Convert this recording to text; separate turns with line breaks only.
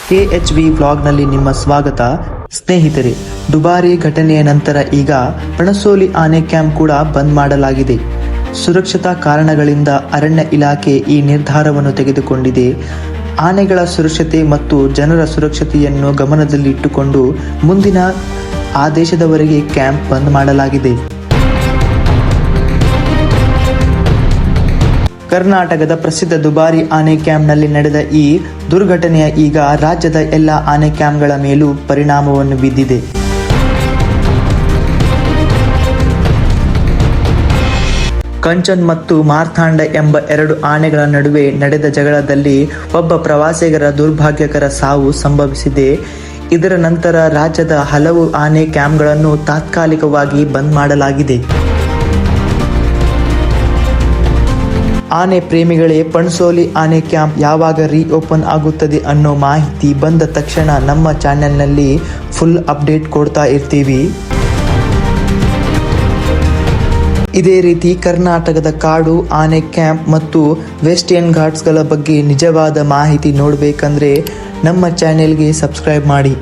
KHV ವ್ಲಾಗ್ನಲ್ಲಿ ನಿಮ್ಮ ಸ್ವಾಗತ. ಸ್ನೇಹಿತರೆ, ದುಬಾರಿ ಘಟನೆಯ ನಂತರ ಈಗ ಪಣಸೋಲಿ ಆನೆ ಕ್ಯಾಂಪ್ ಕೂಡ ಬಂದ್ ಮಾಡಲಾಗಿದೆ. ಸುರಕ್ಷತಾ ಕಾರಣಗಳಿಂದ ಅರಣ್ಯ ಇಲಾಖೆ ಈ ನಿರ್ಧಾರವನ್ನು ತೆಗೆದುಕೊಂಡಿದೆ. ಆನೆಗಳ ಸುರಕ್ಷತೆ ಮತ್ತು ಜನರ ಸುರಕ್ಷತೆಯನ್ನು ಗಮನದಲ್ಲಿಟ್ಟುಕೊಂಡು ಮುಂದಿನ ಆದೇಶದವರೆಗೆ ಕ್ಯಾಂಪ್ ಬಂದ್ ಮಾಡಲಾಗಿದೆ. ಕರ್ನಾಟಕದ ಪ್ರಸಿದ್ಧ ದುಬಾರಿ ಆನೆ ಕ್ಯಾಂಪ್ನಲ್ಲಿ ನಡೆದ ಈ ದುರ್ಘಟನೆಯ ಈಗ ರಾಜ್ಯದ ಎಲ್ಲ ಆನೆ ಕ್ಯಾಂಪ್ಗಳ ಮೇಲೂ ಪರಿಣಾಮವನ್ನು ಬೀರಿದೆ. ಕಂಚನ್ ಮತ್ತು ಮಾರ್ಥಾಂಡ ಎಂಬ ಎರಡು ಆನೆಗಳ ನಡುವೆ ನಡೆದ ಜಗಳದಲ್ಲಿ ಒಬ್ಬ ಪ್ರವಾಸಿಗರ ದುರ್ಭಾಗ್ಯಕರ ಸಾವು ಸಂಭವಿಸಿದೆ. ಇದರ ನಂತರ ರಾಜ್ಯದ ಹಲವು ಆನೆ ಕ್ಯಾಂಪ್ಗಳನ್ನು ತಾತ್ಕಾಲಿಕವಾಗಿ ಬಂದ್ ಮಾಡಲಾಗಿದೆ. ಆನೆ ಪ್ರೇಮಿಗಳೇ, ಪಣಸೋಲಿ ಆನೆ ಕ್ಯಾಂಪ್ ಯಾವಾಗ ಓಪನ್ ಆಗುತ್ತದೆ ಅನ್ನೋ ಮಾಹಿತಿ ಬಂದ ತಕ್ಷಣ ನಮ್ಮ ಚಾನೆಲ್ನಲ್ಲಿ ಫುಲ್ ಅಪ್ಡೇಟ್ ಕೊಡ್ತಾ ಇರ್ತೀವಿ. ಇದೇ ರೀತಿ ಕರ್ನಾಟಕದ ಕಾಡು ಆನೆ ಕ್ಯಾಂಪ್ ಮತ್ತು ವೆಸ್ಟರ್ನ್ ಘಾಟ್ಸ್ಗಳ ಬಗ್ಗೆ ನಿಜವಾದ ಮಾಹಿತಿ ನೋಡಬೇಕಂದ್ರೆ ನಮ್ಮ ಚಾನೆಲ್ಗೆ ಸಬ್ಸ್ಕ್ರೈಬ್ ಮಾಡಿ.